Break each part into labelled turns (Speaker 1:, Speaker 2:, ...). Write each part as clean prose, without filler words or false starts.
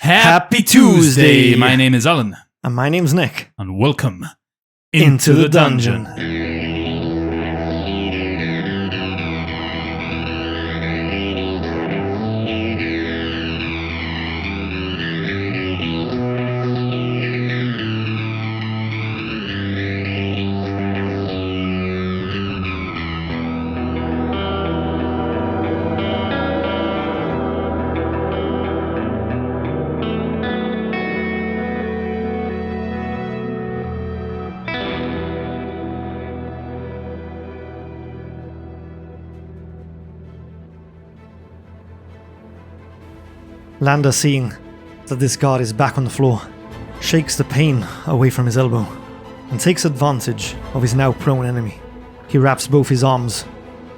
Speaker 1: Happy Tuesday! My name is Alan.
Speaker 2: And my name's Nick.
Speaker 1: And welcome into the dungeon.
Speaker 2: Landar, seeing that this god is back on the floor, shakes the pain away from his elbow and takes advantage of his now prone enemy. He wraps both his arms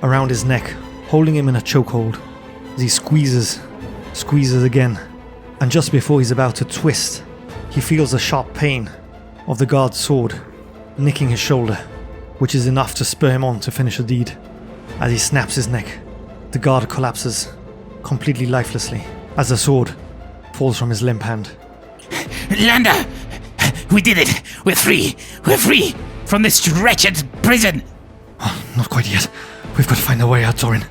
Speaker 2: around his neck, holding him in a chokehold as he squeezes again, and just before he's about to twist, he feels the sharp pain of the god's sword nicking his shoulder, which is enough to spur him on to finish the deed. As he snaps his neck, the god collapses completely lifelessly as the sword falls from his limp hand.
Speaker 3: Landar! We did it! We're free! We're free from this wretched prison!
Speaker 2: Oh, not quite yet. We've got to find a way out, Torin.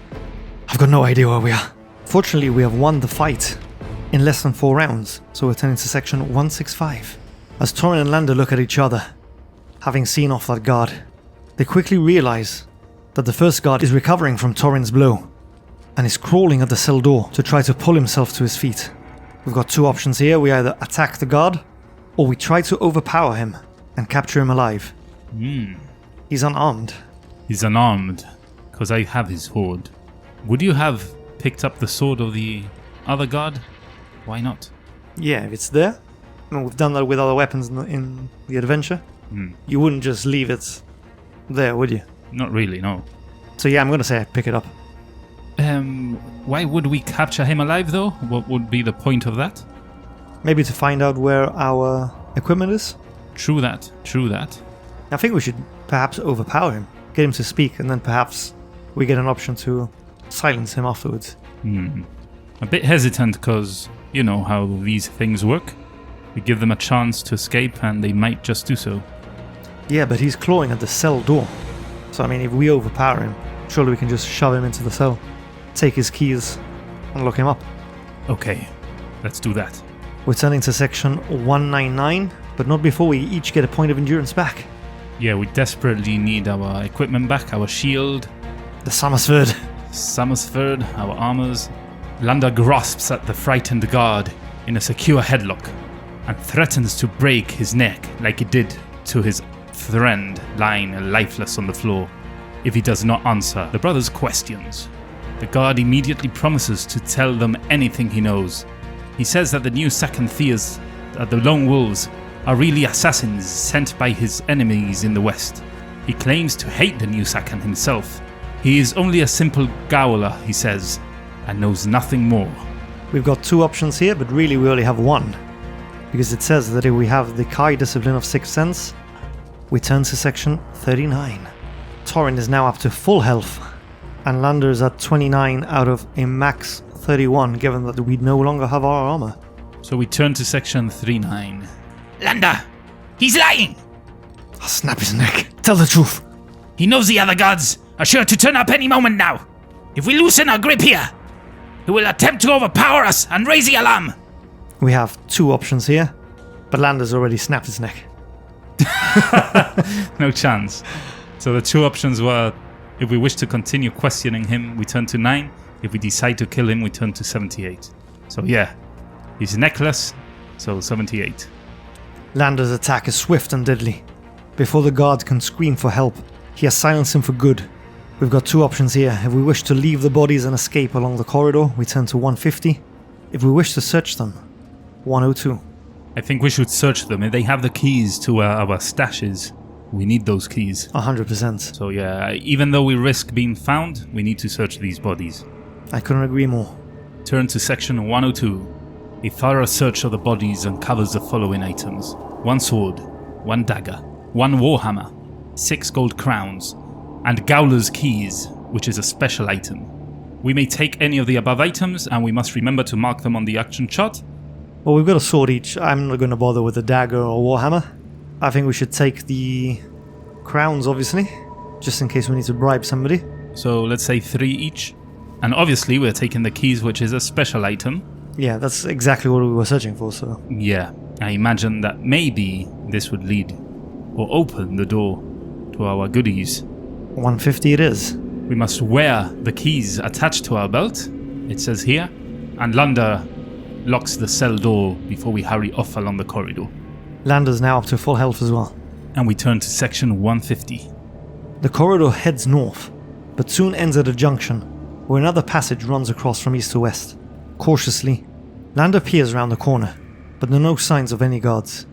Speaker 2: I've got no idea where we are. Fortunately, we have won the fight in less than 4 rounds, so we're turning to section 165. As Torin and Landar look at each other, having seen off that guard, they quickly realize that the first guard is recovering from Torin's blow and is crawling at the cell door to try to pull himself to his feet. We've got 2 options here. We either attack the guard, or we try to overpower him and capture him alive. He's unarmed.
Speaker 1: He's unarmed, because I have his sword. Would you have picked up the sword of the other guard? Why not?
Speaker 2: Yeah, if it's there. I mean, we've done that with other weapons in the adventure. You wouldn't just leave it there, would you?
Speaker 1: Not really, no.
Speaker 2: So yeah, I'm going to say I pick it up.
Speaker 1: Why would we capture him alive, though? What would be the point of that?
Speaker 2: Maybe to find out where our equipment is?
Speaker 1: True that.
Speaker 2: I think we should perhaps overpower him, get him to speak, and then perhaps we get an option to silence him afterwards.
Speaker 1: A bit hesitant, because you know how these things work. We give them a chance to escape, and they might just do so.
Speaker 2: Yeah, but he's clawing at the cell door. So I mean, if we overpower him, surely we can just shove him into the cell, take his keys, and lock him up.
Speaker 1: Okay, let's do that.
Speaker 2: We're turning to section 199, but not before we each get a point of endurance back.
Speaker 1: Yeah, we desperately need our equipment back, our shield.
Speaker 2: The Summersford,
Speaker 1: our armors. Landar grasps at the frightened guard in a secure headlock and threatens to break his neck like he did to his friend lying lifeless on the floor if he does not answer the brothers' questions. The guard immediately promises to tell them anything he knows. He says that the new second Theas, the LoneWolves, are really assassins sent by his enemies in the west. He claims to hate the new second himself. He is only a simple Gowler, he says, and knows nothing more.
Speaker 2: We've got 2 options here, but really we only have 1. Because it says that if we have the Kai discipline of 6th sense, we turn to section 39. Torin is now up to full health, and Landar is at 29 out of a max 31, given that we no longer have our armor.
Speaker 1: So we turn to section 39.
Speaker 3: Landar! He's lying!
Speaker 2: I'll snap his neck. Tell the truth.
Speaker 3: He knows the other gods are sure to turn up any moment now. If we loosen our grip here, he will attempt to overpower us and raise the alarm.
Speaker 2: We have 2 options here, but Landar's already snapped his neck.
Speaker 1: No chance. So the 2 options were, if we wish to continue questioning him, we turn to 9. If we decide to kill him, we turn to 78. So yeah, he's neckless, so 78.
Speaker 2: Landar's attack is swift and deadly. Before the guard can scream for help, he has silenced him for good. We've got 2 options here. If we wish to leave the bodies and escape along the corridor, we turn to 150. If we wish to search them, 102.
Speaker 1: I think we should search them. If they have the keys to our stashes, we need those keys.
Speaker 2: 100%.
Speaker 1: So yeah, even though we risk being found, we need to search these bodies.
Speaker 2: I couldn't agree more.
Speaker 1: Turn to section 102. A thorough search of the bodies uncovers the following items: 1 sword, 1 dagger, 1 warhammer, 6 gold crowns, and Gowler's keys, which is a special item. We may take any of the above items, and we must remember to mark them on the action chart.
Speaker 2: Well, we've got a sword each. I'm not going to bother with a dagger or warhammer. I think we should take the crowns, obviously, just in case we need to bribe somebody.
Speaker 1: So let's say 3 each. And obviously we're taking the keys, which is a special item.
Speaker 2: Yeah, that's exactly what we were searching for, so...
Speaker 1: Yeah, I imagine that maybe this would lead or open the door to our goodies.
Speaker 2: 150 it is.
Speaker 1: We must wear the keys attached to our belt, it says here, and Landar locks the cell door before we hurry off along the corridor.
Speaker 2: Landar's now up to full health as well.
Speaker 1: And we turn to section 150.
Speaker 2: The corridor heads north, but soon ends at a junction where another passage runs across from east to west. Cautiously, Landar peers around the corner, but there are no signs of any guards.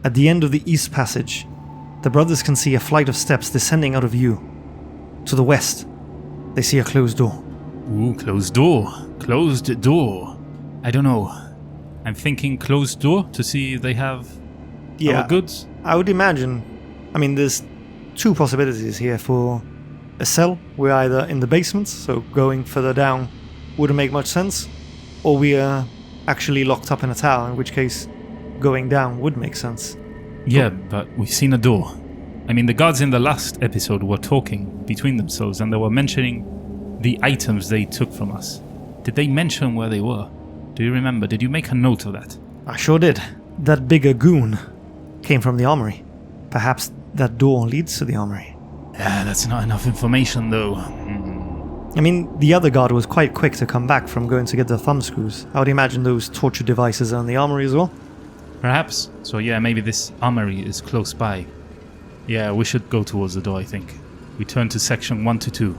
Speaker 2: At the end of the east passage, the brothers can see a flight of steps descending out of view. To the west, they see a closed door.
Speaker 1: Ooh, closed door. Closed door. I don't know. I'm thinking closed door to see if they have our goods.
Speaker 2: I would imagine. I mean, there's 2 possibilities here for a cell. We're either in the basement, so going further down wouldn't make much sense, or we are actually locked up in a tower, in which case going down would make sense.
Speaker 1: Yeah, but we've seen a door. I mean, the guards in the last episode were talking between themselves and they were mentioning the items they took from us. Did they mention where they were? Do you remember? Did you make a note of that?
Speaker 2: I sure did. That bigger goon came from the armory. Perhaps that door leads to the armory.
Speaker 1: Yeah, that's not enough information though.
Speaker 2: I mean, the other guard was quite quick to come back from going to get the thumbscrews. I would imagine those torture devices are in the armory as well.
Speaker 1: Perhaps. So yeah, maybe this armory is close by. Yeah, we should go towards the door, I think. We turn to section 122.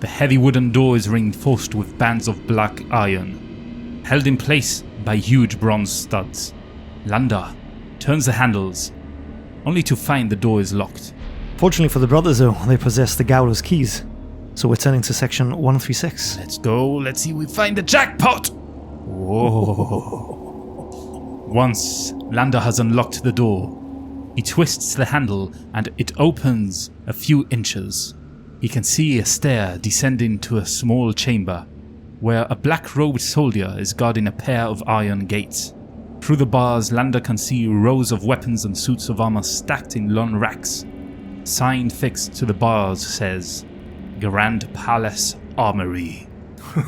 Speaker 1: The heavy wooden door is reinforced with bands of black iron, held in place by huge bronze studs. Landar turns the handles, only to find the door is locked.
Speaker 2: Fortunately for the brothers, though, they possess the Gowler's keys. So we're turning to section 136.
Speaker 1: Let's go. Let's see if we find the jackpot. Whoa. Once Landar has unlocked the door, he twists the handle and it opens a few inches. He can see a stair descending to a small chamber where a black-robed soldier is guarding a pair of iron gates. Through the bars, Landar can see rows of weapons and suits of armor stacked in long racks. Sign fixed to the bars says, Grand Palace Armory.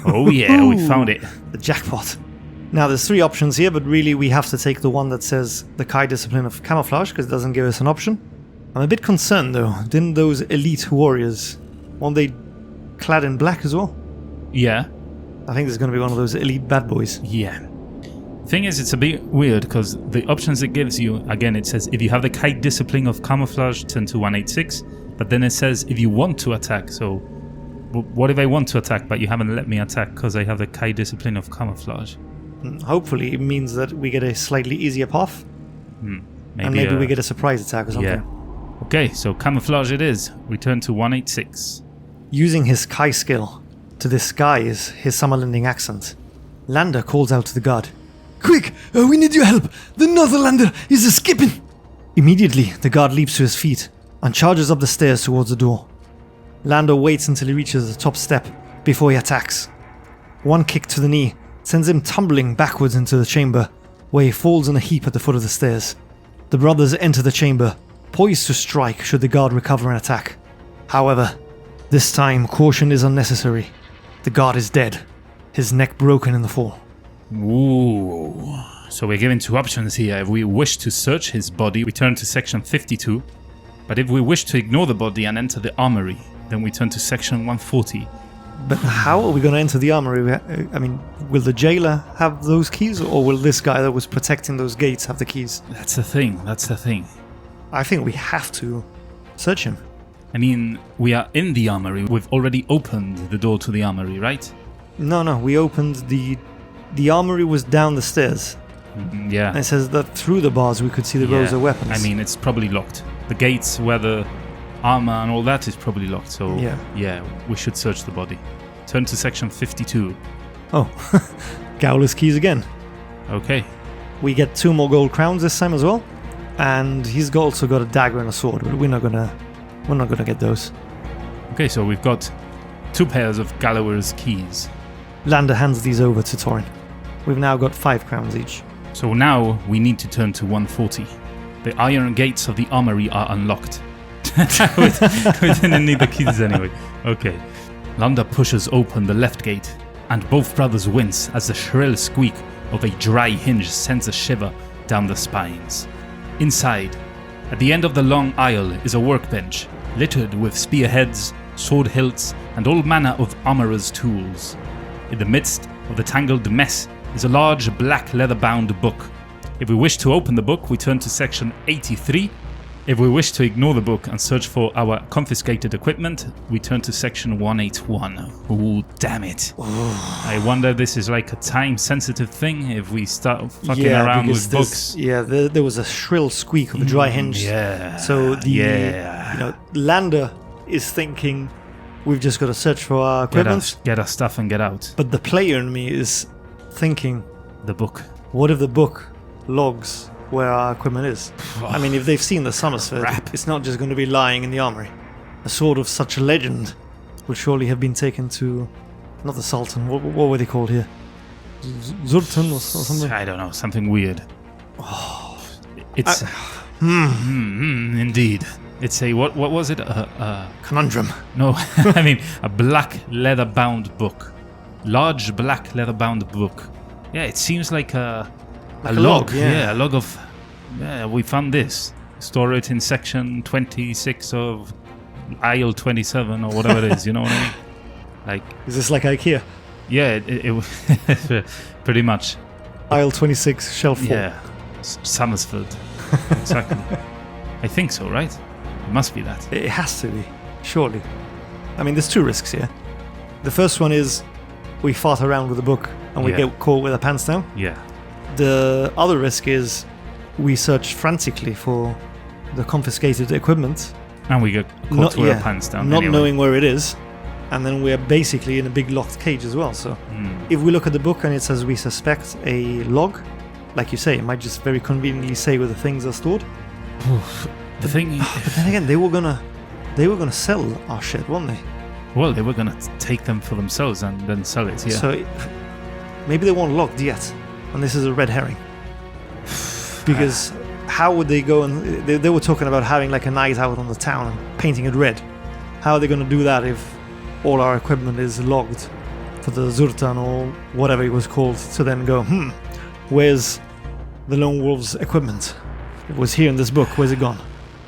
Speaker 1: Oh yeah, we found it.
Speaker 2: The jackpot. Now there's 3 options here, but really we have to take the one that says the Kai discipline of camouflage, because it doesn't give us an option. I'm a bit concerned though. Didn't those elite warriors, weren't they clad in black as well?
Speaker 1: Yeah.
Speaker 2: I think there's going to be one of those elite bad boys.
Speaker 1: Yeah. Thing is, it's a bit weird because the options it gives you, again, it says if you have the Kai discipline of camouflage, turn to 186, but then it says if you want to attack. So what if I want to attack but you haven't let me attack because I have the Kai discipline of camouflage?
Speaker 2: Hopefully it means that we get a slightly easier path. Maybe we get a surprise attack or something.
Speaker 1: Yeah. Okay, so camouflage it is. Return to 186.
Speaker 2: Using his Kai skill to disguise his Summerlanding accent, Landar calls out to the guard. Quick! We need your help! The Northerlander is escaping! Immediately, the guard leaps to his feet and charges up the stairs towards the door. Landar waits until he reaches the top step before he attacks. One kick to the knee sends him tumbling backwards into the chamber, where he falls in a heap at the foot of the stairs. The brothers enter the chamber, poised to strike should the guard recover an attack. However, this time caution is unnecessary. The guard is dead, his neck broken in the fall.
Speaker 1: Ooh. So we're given 2 options here. If we wish to search his body, we turn to section 52. But if we wish to ignore the body and enter the armory, then we turn to section 140.
Speaker 2: But how are we going to enter the armory? I mean, will the jailer have those keys, or will this guy that was protecting those gates have the keys?
Speaker 1: That's the thing.
Speaker 2: I think we have to search him.
Speaker 1: I mean, we are in the armory. We've already opened the door to the armory, right?
Speaker 2: No, we opened the armory was down the stairs.
Speaker 1: Yeah.
Speaker 2: And it says that through the bars we could see the rows of weapons.
Speaker 1: I mean, it's probably locked. The gates where the armor and all that is probably locked, so yeah, we should search the body. Turn to section 52.
Speaker 2: Oh, Gowler's keys again.
Speaker 1: Okay.
Speaker 2: We get 2 more gold crowns this time as well, and he's also got a dagger and a sword, but we're not gonna get those.
Speaker 1: Okay, so we've got 2 pairs of Galloway's keys.
Speaker 2: Landar hands these over to Torin. We've now got 5 crowns each.
Speaker 1: So now we need to turn to 140. The iron gates of the armory are unlocked. we didn't need the keys anyway. Okay. Landar pushes open the left gate, and both brothers wince as the shrill squeak of a dry hinge sends a shiver down the spines. Inside, at the end of the long aisle, is a workbench littered with spearheads, sword hilts, and all manner of armorer's tools. In the midst of the tangled mess is a large black leather-bound book. If we wish to open the book, we turn to section 83. If we wish to ignore the book and search for our confiscated equipment, we turn to section 181. Ooh, damn it. I wonder if this is like a time-sensitive thing if we start fucking around with books.
Speaker 2: Yeah, there was a shrill squeak of a dry hinge.
Speaker 1: Yeah.
Speaker 2: So Landar is thinking we've just got to search for our equipment.
Speaker 1: Get our stuff and get out.
Speaker 2: But the player in me is thinking,
Speaker 1: The book.
Speaker 2: what if the book logs where our equipment is? I mean, if they've seen the Summersford, it's not just going to be lying in the armory. A sword of such legend would surely have been taken to, not the Sultan, what were they called here? Zurtan or something?
Speaker 1: I don't know, something weird. It's... indeed. It's a, what was it?
Speaker 2: Conundrum.
Speaker 1: No, I mean, a black leather-bound book. Large black leather-bound book. Yeah, it seems like a log. Yeah, a log of... Yeah, we found this. Store it in section 26 of aisle 27 or whatever it is, you know what I mean? Like...
Speaker 2: Is this like IKEA?
Speaker 1: Yeah, it pretty much.
Speaker 2: Aisle 26, shelf 4.
Speaker 1: Yeah, Summersford. Exactly. I think so, right? It must be that.
Speaker 2: It has to be, surely. I mean, there's two risks here. The first one is we fart around with the book and we get caught with our pants down.
Speaker 1: Yeah.
Speaker 2: The other risk is we search frantically for the confiscated equipment.
Speaker 1: And we get caught with our pants down.
Speaker 2: Not knowing where it is. And then we're basically in a big locked cage as well. So if we look at the book and it says we suspect a log, like you say, it might just very conveniently say where the things are stored.
Speaker 1: The thing...
Speaker 2: But then again, they were gonna sell our shit, weren't they?
Speaker 1: Well, they were gonna take them for themselves and then sell it, yeah.
Speaker 2: So maybe they weren't locked yet, and this is a red herring. Because how would they go and... They were talking about having like a night out on the town and painting it red. How are they gonna do that if all our equipment is logged for the Zurtan or whatever it was called, to then go, where's the Lone Wolf's equipment? It was here in this book, where's it gone?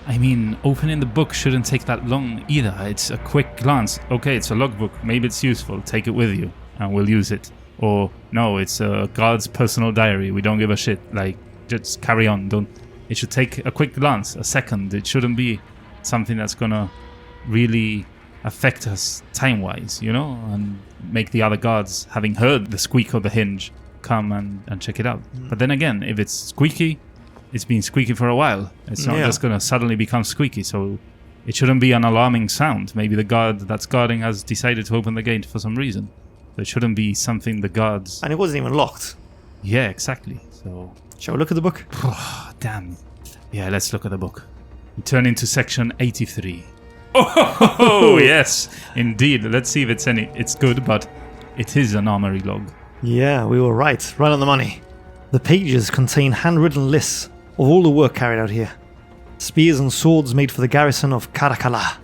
Speaker 1: I mean, opening the book shouldn't take that long either. It's a quick glance. Okay, it's a logbook. Maybe it's useful. Take it with you and we'll use it. Or, no, it's a guard's personal diary. We don't give a shit. Like, just carry on. Don't. It should take a quick glance, a second. It shouldn't be something that's gonna really affect us time-wise, you know? And make the other guards, having heard the squeak of the hinge, come and check it out. But then again, if it's squeaky, it's been squeaky for a while. It's not just going to suddenly become squeaky, so it shouldn't be an alarming sound. Maybe the guard that's guarding has decided to open the gate for some reason. So it shouldn't be something the guards...
Speaker 2: And it wasn't even locked.
Speaker 1: Yeah, exactly. So...
Speaker 2: Shall we look at the book?
Speaker 1: Damn. Yeah, let's look at the book. We turn into section 83. Oh, yes, indeed. Let's see if it's good, but it is an armory log.
Speaker 2: Yeah, we were right on the money. The pages contain handwritten lists of all the work carried out here. Spears and swords made for the garrison of Karakala,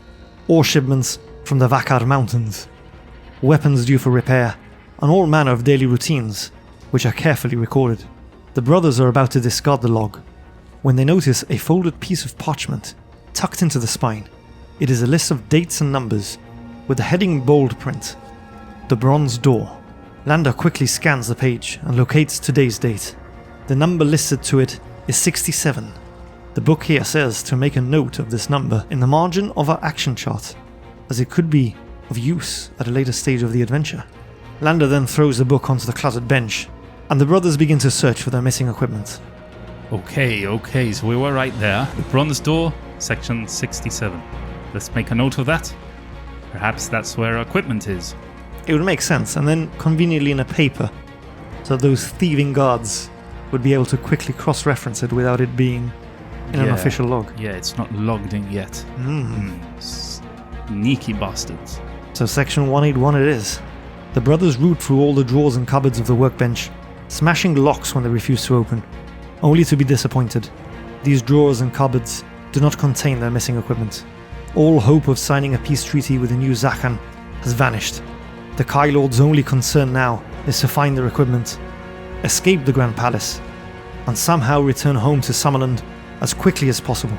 Speaker 2: ore shipments from the Vakar Mountains, weapons due for repair, and all manner of daily routines, which are carefully recorded. The brothers are about to discard the log, when they notice a folded piece of parchment tucked into the spine. It is a list of dates and numbers, with the heading bold print, The Bronze Door. Landar quickly scans the page and locates today's date. The number listed to it is 67. The book here says to make a note of this number in the margin of our action chart, as it could be of use at a later stage of the adventure. Landar then throws the book onto the cluttered bench, and the brothers begin to search for their missing equipment.
Speaker 1: Okay, so we were right there. The Bronze Door, section 67. Let's make a note of that. Perhaps that's where our equipment is.
Speaker 2: It would make sense, and then conveniently in a paper, so those thieving guards would be able to quickly cross-reference it without it being in an official log.
Speaker 1: Yeah, it's not logged in yet. Sneaky bastards.
Speaker 2: So section 181 it is. The brothers root through all the drawers and cupboards of the workbench, smashing locks when they refuse to open, only to be disappointed. These drawers and cupboards do not contain their missing equipment. All hope of signing a peace treaty with the new Zakhan has vanished. The Kai Lord's only concern now is to find their equipment, escape the Grand Palace, and somehow return home to Summerland as quickly as possible.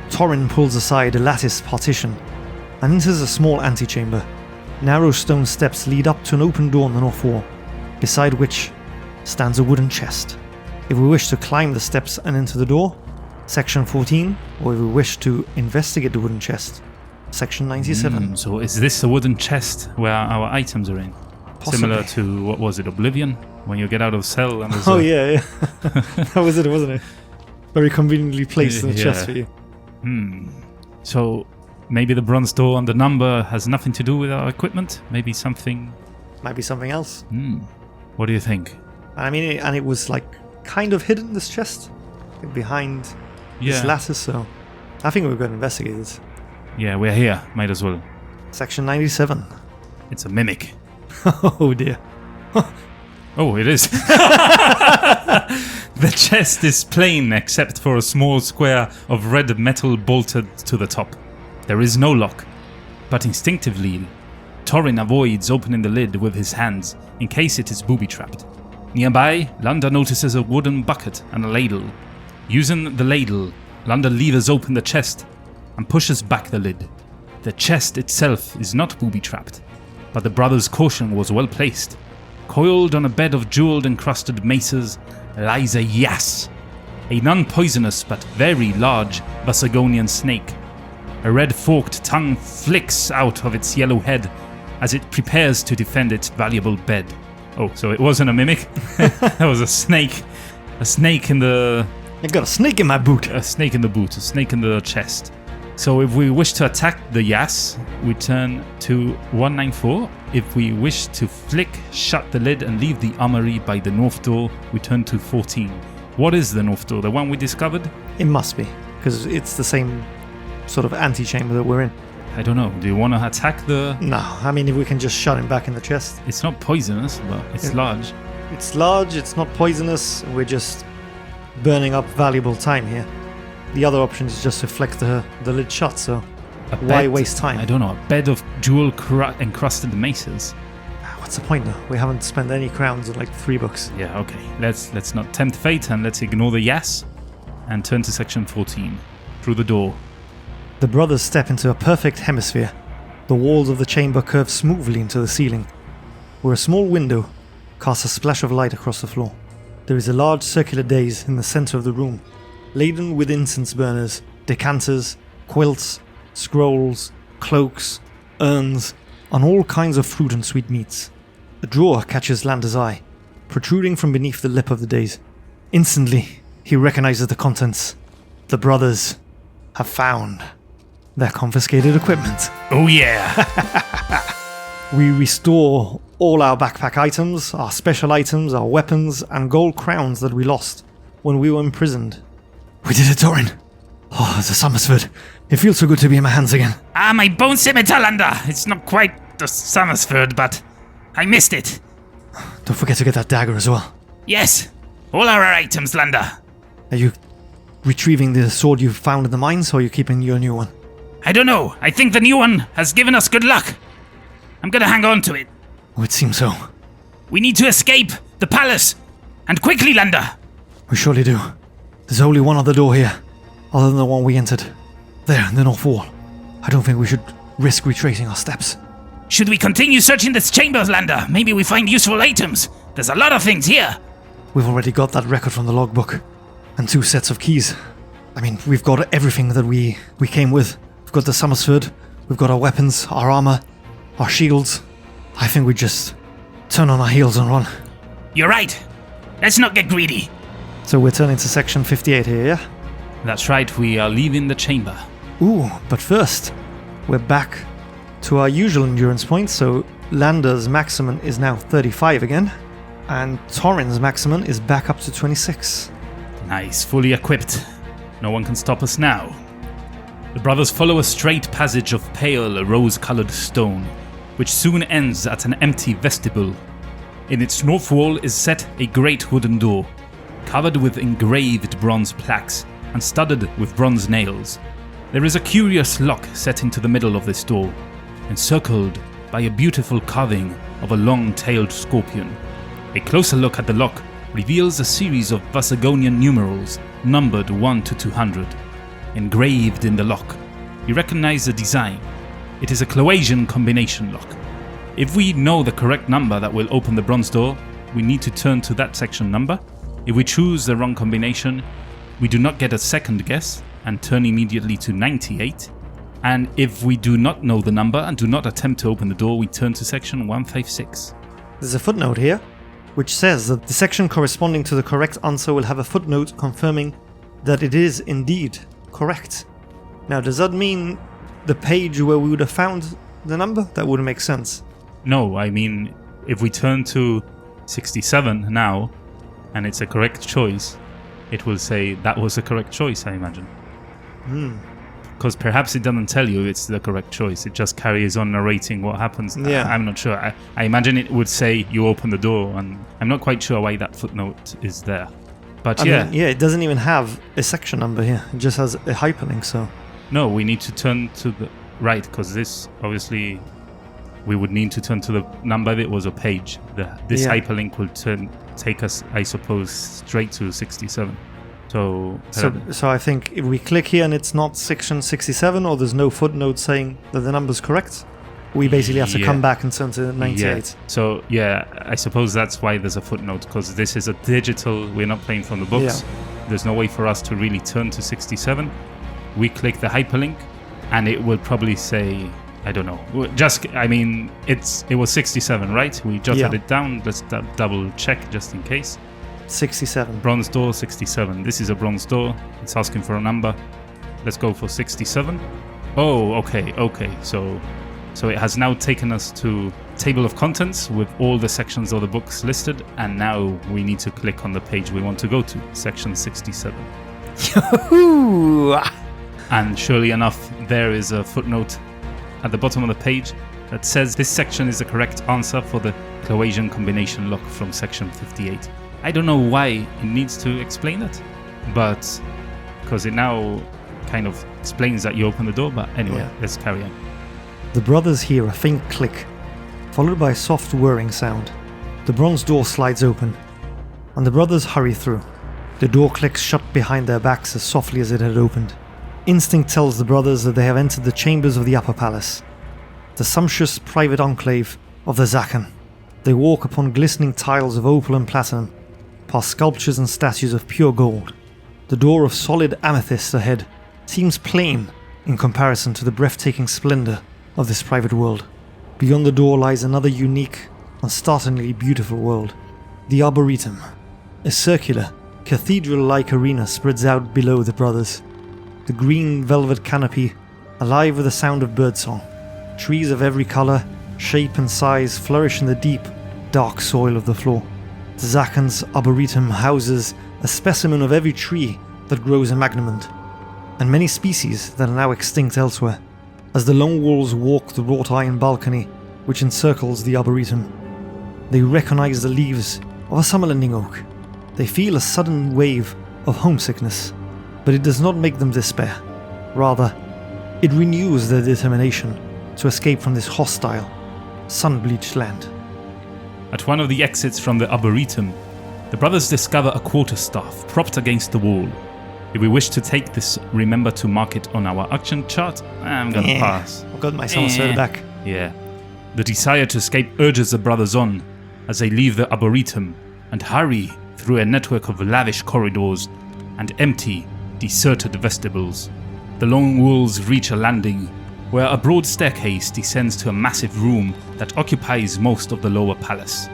Speaker 2: Torin pulls aside a lattice partition and enters a small antechamber. Narrow stone steps lead up to an open door on the north wall, beside which stands a wooden chest. If we wish to climb the steps and enter the door, Section 14, or if we wish to investigate the wooden chest, Section 97.
Speaker 1: So is this a wooden chest where our items are in?
Speaker 2: Possibly.
Speaker 1: Similar to, what was it, Oblivion? When you get out of cell and there's
Speaker 2: Yeah. That was it, wasn't it? Very conveniently placed in the chest for you.
Speaker 1: So maybe the bronze door and the number has nothing to do with our equipment? Maybe something...
Speaker 2: Might be something else.
Speaker 1: What do you think?
Speaker 2: I mean, and it was like kind of hidden, this chest, like behind this lattice, so I think we're going to investigate it.
Speaker 1: Yeah, we're here. Might as well.
Speaker 2: Section 97.
Speaker 1: It's a mimic.
Speaker 2: Oh dear.
Speaker 1: Oh, it is. The chest is plain except for a small square of red metal bolted to the top. There is no lock, but instinctively, Torin avoids opening the lid with his hands in case it is booby-trapped. Nearby, Landar notices a wooden bucket and a ladle. Using the ladle, Landar levers open the chest and pushes back the lid. The chest itself is not booby-trapped, but the brothers' caution was well placed. Coiled on a bed of jeweled encrusted maces lies a yas, a non-poisonous but very large Vassagonian snake. A red forked tongue flicks out of its yellow head as it prepares to defend its valuable bed. Oh, so it wasn't a mimic? That was a snake. A snake in the...
Speaker 2: I got a snake in my boot.
Speaker 1: A snake in the boot, a snake in the chest. So if we wish to attack the Yas, we turn to 194. If we wish to flick shut the lid and leave the armory by the north door, we turn to 14. What is the north door? The one we discovered?
Speaker 2: It must be, because it's the same sort of antechamber that we're in.
Speaker 1: I don't know. Do you want to attack the...
Speaker 2: No, I mean, if we can just shut him back in the chest.
Speaker 1: It's not poisonous, but it's large.
Speaker 2: It's large, it's not poisonous, we're just burning up valuable time here. The other option is just to flick the lid shut, so why waste time?
Speaker 1: I don't know. A bed of jewel encrusted maces.
Speaker 2: What's the point though? We haven't spent any crowns in like 3 books.
Speaker 1: Yeah, okay. Let's not tempt fate and let's ignore the Yas and turn to section 14. Through the door.
Speaker 2: The brothers step into a perfect hemisphere. The walls of the chamber curve smoothly into the ceiling, where a small window casts a splash of light across the floor. There is a large circular dais in the center of the room, laden with incense burners, decanters, quilts, scrolls, cloaks, urns, and all kinds of fruit and sweetmeats. A drawer catches Landar's eye, protruding from beneath the lip of the dais. Instantly, he recognizes the contents. The brothers have found their confiscated equipment.
Speaker 3: Oh yeah!
Speaker 2: We restore all our backpack items, our special items, our weapons, and gold crowns that we lost when we were imprisoned. We did it, Torin. Oh, the Summersford. It feels so good to be in my hands again.
Speaker 3: Ah, my bone scimitar, Landar. It's not quite the Summersford, but I missed it.
Speaker 2: Don't forget to get that dagger as well.
Speaker 3: Yes, all our items, Landar.
Speaker 2: Are you retrieving the sword you found in the mines, or are you keeping your new one?
Speaker 3: I don't know. I think the new one has given us good luck. I'm gonna hang on to it.
Speaker 2: Oh, it seems so.
Speaker 3: We need to escape the palace. And quickly, Landar.
Speaker 2: We surely do. There's only one other door here, other than the one we entered. There, in the north wall. I don't think we should risk retracing our steps.
Speaker 3: Should we continue searching this chamber, Landar? Maybe we find useful items. There's a lot of things here.
Speaker 2: We've already got that record from the logbook. And 2 sets of keys. I mean, we've got everything that we came with. We've got the Summersford, we've got our weapons, our armor, our shields. I think we just turn on our heels and run.
Speaker 3: You're right. Let's not get greedy.
Speaker 2: So we're turning to section 58 here, yeah?
Speaker 1: That's right, we are leaving the chamber.
Speaker 2: Ooh, but first, we're back to our usual endurance points, so Landar's maximum is now 35 again, and Torin's maximum is back up to 26.
Speaker 1: Nice, fully equipped. No one can stop us now. The brothers follow a straight passage of pale rose-colored stone, which soon ends at an empty vestibule. In its north wall is set a great wooden door, covered with engraved bronze plaques and studded with bronze nails. There is a curious lock set into the middle of this door, encircled by a beautiful carving of a long-tailed scorpion. A closer look at the lock reveals a series of Vassagonian numerals numbered 1 to 200. Engraved in the lock, you recognize the design. It is a Cloasian combination lock. If we know the correct number that will open the bronze door, we need to turn to that section number. If we choose the wrong combination, we do not get a second guess and turn immediately to 98. And if we do not know the number and do not attempt to open the door, we turn to section 156.
Speaker 2: There's a footnote here, which says that the section corresponding to the correct answer will have a footnote confirming that it is indeed correct. Now, does that mean the page where we would have found the number? That wouldn't make sense.
Speaker 1: No, I mean, if we turn to 67 now, and it's a correct choice, it will say that was the correct choice, I imagine. Because perhaps it doesn't tell you it's the correct choice, it just carries on narrating what happens.
Speaker 2: Yeah.
Speaker 1: I'm not sure. I imagine it would say you open the door, and I'm not quite sure why that footnote is there. But
Speaker 2: I mean, it doesn't even have a section number here. It just has a hyperlink, so...
Speaker 1: No, we need to turn to the right, because this, obviously, we would need to turn to the number if it was a page. This hyperlink will take us, I suppose, straight to 67. So I think if we click here and it's not section 67, or there's no footnote saying that the number's correct, we basically have to come back and turn to 98. Yeah. So, I suppose that's why there's a footnote, because this is a digital, we're not playing from the books.
Speaker 2: Yeah.
Speaker 1: There's no way for us to really turn to 67. We click the hyperlink, and it will probably say, I don't know. It was 67, right? We jotted it down. Let's double check just in case.
Speaker 2: 67.
Speaker 1: Bronze door, 67. This is a bronze door. It's asking for a number. Let's go for 67. Oh, okay. So it has now taken us to table of contents with all the sections of the books listed, and now we need to click on the page we want to go to, section 67.
Speaker 2: Yahoo!
Speaker 1: And surely enough, there is a footnote at the bottom of the page that says this section is the correct answer for the Cloasian combination lock from section 58. I don't know why it needs to explain that, but because it now kind of explains that you open the door, but anyway, let's carry on.
Speaker 2: The brothers hear a faint click, followed by a soft whirring sound. The bronze door slides open, and the brothers hurry through. The door clicks shut behind their backs as softly as it had opened. Instinct tells the brothers that they have entered the chambers of the upper palace, the sumptuous private enclave of the Zakan. They walk upon glistening tiles of opal and platinum, past sculptures and statues of pure gold. The door of solid amethyst ahead seems plain in comparison to the breathtaking splendor of this private world. Beyond the door lies another unique and startlingly beautiful world, the Arboretum. A circular, cathedral-like arena spreads out below the brothers. The green velvet canopy, alive with the sound of birdsong. Trees of every color, shape and size flourish in the deep, dark soil of the floor. The Zakan's Arboretum houses a specimen of every tree that grows in Magnamund, and many species that are now extinct elsewhere. As the LoneWolves walk the wrought iron balcony which encircles the Arboretum, they recognize the leaves of a summer-lending oak. They feel a sudden wave of homesickness, but it does not make them despair. Rather, it renews their determination to escape from this hostile, sun-bleached land.
Speaker 1: At one of the exits from the Arboretum, the brothers discover a quarterstaff propped against the wall. If we wish to take this, remember to mark it on our action chart. I'm gonna pass.
Speaker 2: I've got my summer back.
Speaker 1: Yeah. The desire to escape urges the brothers on as they leave the Arboretum and hurry through a network of lavish corridors and empty, deserted vestibules. The LoneWolves reach a landing where a broad staircase descends to a massive room that occupies most of the lower palace.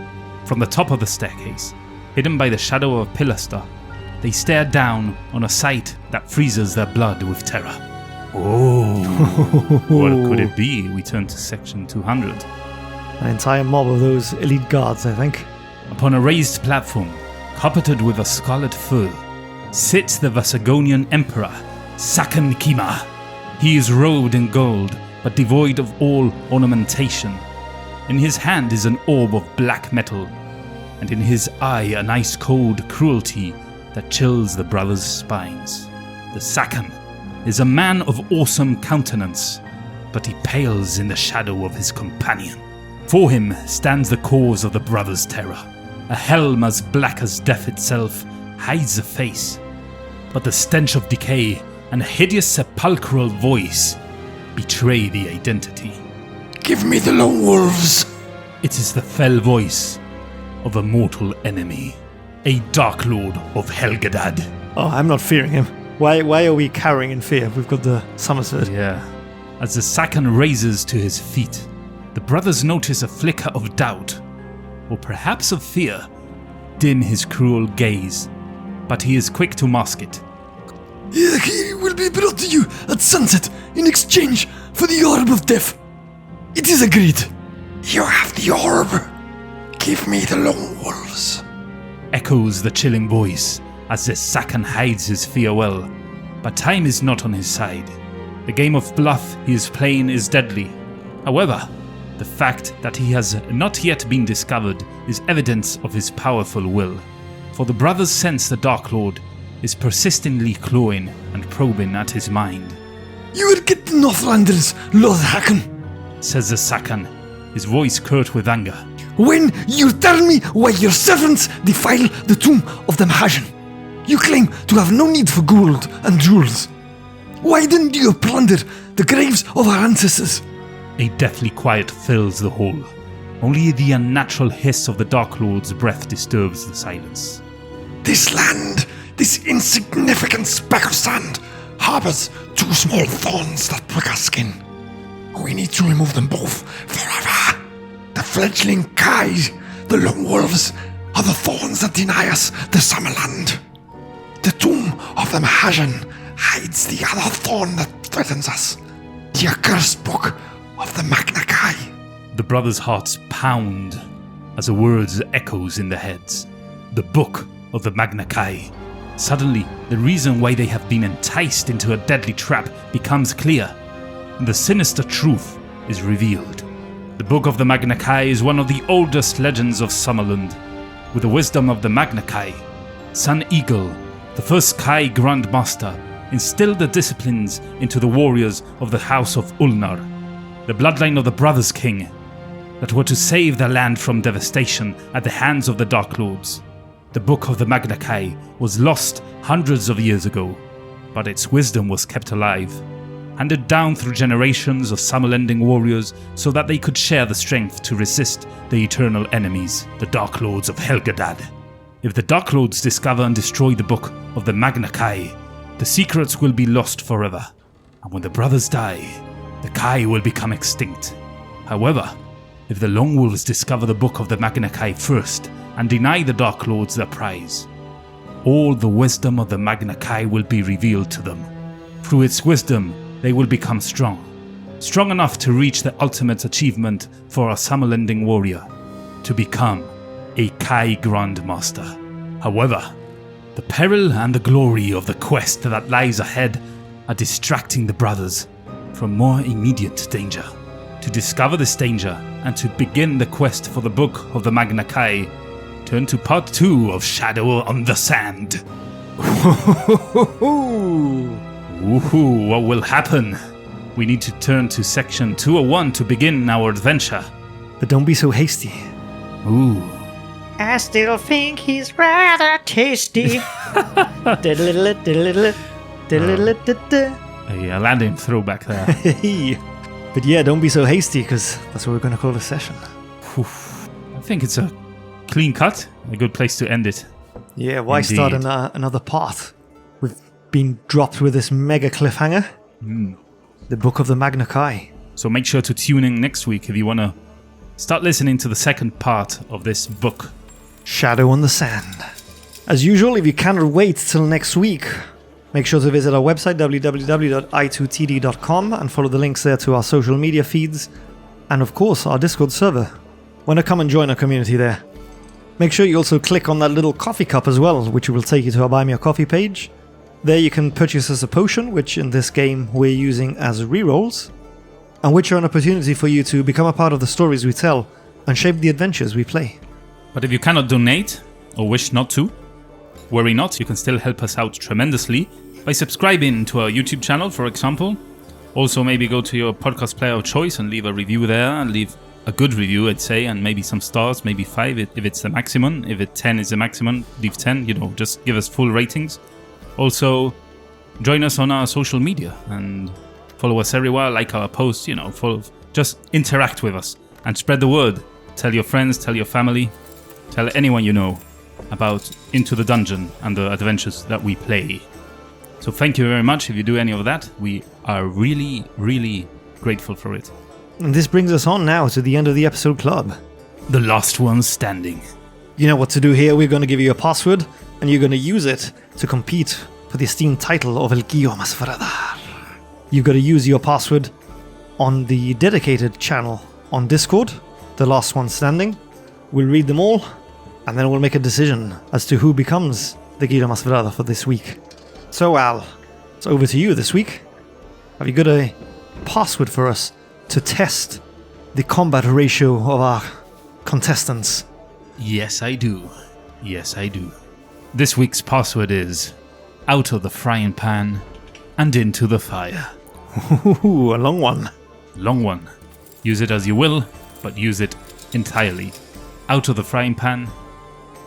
Speaker 1: From the top of the staircase, hidden by the shadow of a pilaster, they stare down on a sight that freezes their blood with terror. Oh, what could it be? We turn to section 200.
Speaker 2: An entire mob of those elite guards, I think.
Speaker 1: Upon a raised platform, carpeted with a scarlet fur, sits the Vassagonian Emperor, Sakan Kima. He is robed in gold, but devoid of all ornamentation. In his hand is an orb of black metal, and in his eye an ice-cold cruelty that chills the brothers' spines. The Sakan is a man of awesome countenance, but he pales in the shadow of his companion. For him stands the cause of the brothers' terror. A helm as black as death itself hides the face, but the stench of decay and a hideous sepulchral voice betray the identity.
Speaker 4: Give me the LoneWolves!
Speaker 1: It is the fell voice of a mortal enemy, a Dark Lord of Helgadad.
Speaker 2: Oh, I'm not fearing him. Why are we cowering in fear? We've got the Summersword.
Speaker 1: Yeah. As the Sakan raises to his feet, the brothers notice a flicker of doubt, or perhaps of fear, dim his cruel gaze, but he is quick to mask it.
Speaker 4: He will be brought to you at sunset in exchange for the Orb of Death. It is agreed. You have the orb. Give me the LoneWolves.
Speaker 1: Echoes the chilling voice as the Sakan hides his fear well, but time is not on his side. The game of bluff he is playing is deadly. However, the fact that he has not yet been discovered is evidence of his powerful will, for the brothers sense the Dark Lord is persistently clawing and probing at his mind.
Speaker 4: You will get the Northlanders, Lord Hakan,
Speaker 1: says the Sakan, his voice curt with anger.
Speaker 4: when you tell me why your servants defile the tomb of the Mahajan. You claim to have no need for gold and jewels. Why didn't you plunder the graves of our ancestors?
Speaker 1: A deathly quiet fills the hall. Only the unnatural hiss of the Dark Lord's breath disturbs the silence.
Speaker 4: This land, this insignificant speck of sand, harbors two small thorns that prick our skin. We need to remove them both forever. The fledgling Kai, the LoneWolves, are the thorns that deny us the Summerland. The tomb of the Mahajan hides the other thorn that threatens us, the accursed book of the Magna Kai.
Speaker 1: The brothers' hearts pound as the words echoes in their heads. The book of the Magna Kai. Suddenly, the reason why they have been enticed into a deadly trap becomes clear, and the sinister truth is revealed. The book of the Magna Kai is one of the oldest legends of Summerland. With the wisdom of the Magna Kai, Sun Eagle, the first Kai Grand Master, instilled the disciplines into the warriors of the House of Ulnar, the bloodline of the Brothers King, that were to save the land from devastation at the hands of the Dark Lords. The book of the Magna Kai was lost hundreds of years ago, but its wisdom was kept alive, handed down through generations of Summerlanding warriors so that they could share the strength to resist the eternal enemies, the Dark Lords of Helgadad. If the Dark Lords discover and destroy the book of the Magna Kai, the secrets will be lost forever, and when the brothers die, the Kai will become extinct. However, if the LoneWolves discover the book of the Magna Kai first and deny the Dark Lords their prize, all the wisdom of the Magna Kai will be revealed to them. Through its wisdom, they will become strong enough to reach the ultimate achievement for a Summerlanding warrior, to become a Kai Grandmaster. However, the peril and the glory of the quest that lies ahead are distracting the brothers from more immediate danger. To discover this danger and to begin the quest for the book of the Magna Kai, turn to part 2 of Shadow on the Sand. Woohoo, what will happen? We need to turn to section 201 to begin our adventure.
Speaker 2: But don't be so hasty.
Speaker 1: Ooh.
Speaker 5: I still think he's rather tasty.
Speaker 1: A Aladdin throwback there.
Speaker 2: But yeah, don't be so hasty, because that's what we're going to call the session.
Speaker 1: I think it's a clean cut, a good place to end it.
Speaker 2: Yeah, why
Speaker 1: Indeed.
Speaker 2: start another part? We've been dropped with this mega cliffhanger. The Book of the Magna Kai.
Speaker 1: So make sure to tune in next week if you want to start listening to the second part of this book.
Speaker 2: Shadow on the Sand. As usual, if you cannot wait till next week, make sure to visit our website www.i2td.com and follow the links there to our social media feeds and of course our Discord server. Want to come and join our community there? Make sure you also click on that little coffee cup as well, which will take you to our Buy Me a Coffee page. There you can purchase us a potion, which in this game we're using as rerolls, and which are an opportunity for you to become a part of the stories we tell and shape the adventures we play.
Speaker 1: But if you cannot donate, or wish not to, worry not, you can still help us out tremendously by subscribing to our YouTube channel, for example. Also, maybe go to your podcast player of choice and leave a review there, and leave a good review, I'd say, and maybe some stars, maybe 5 if it's the maximum. If 10 is the maximum, leave 10, just give us full ratings. Also, join us on our social media and follow us everywhere, like our posts, just interact with us and spread the word. Tell your friends, tell your family, tell anyone you know about Into the Dungeon and the adventures that we play. So thank you very much if you do any of that. We are really, really grateful for it.
Speaker 2: And this brings us on now to the end of the episode club.
Speaker 1: The last one standing.
Speaker 2: You know what to do here. We're going to give you a password, and you're going to use it to compete for the esteemed title of El Guio Mas Fradar. You've got to use your password on the dedicated channel on Discord, the last one standing. We'll read them all, and then we'll make a decision as to who becomes the Guio Mas Fradar for this week. So Al, it's over to you this week. Have you got a password for us to test the combat ratio of our contestants?
Speaker 1: Yes, I do. Yes, I do. This week's password is out of the frying pan and into the fire.
Speaker 2: Ooh, a long one.
Speaker 1: Long one. Use it as you will, but use it entirely. Out of the frying pan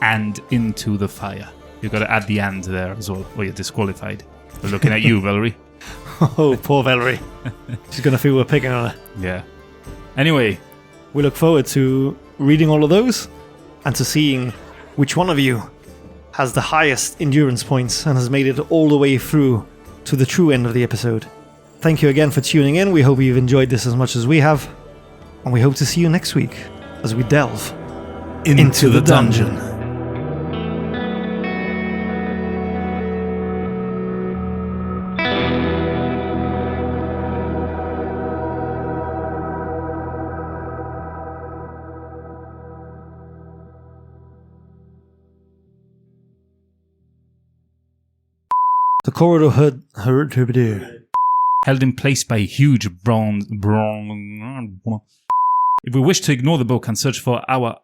Speaker 1: and into the fire. You've got to add the and there as well, or you're disqualified. We're looking at you, Valerie.
Speaker 2: Oh, poor Valerie. She's going to feel we're picking on her.
Speaker 1: Yeah. Anyway.
Speaker 2: We look forward to reading all of those and to seeing which one of you has the highest endurance points and has made it all the way through to the true end of the episode. Thank you again for tuning in. We hope you've enjoyed this as much as we have. And we hope to see you next week as we delve into the dungeon. The corridor
Speaker 1: held in place by a huge bronze. If we wish to ignore the book and search for our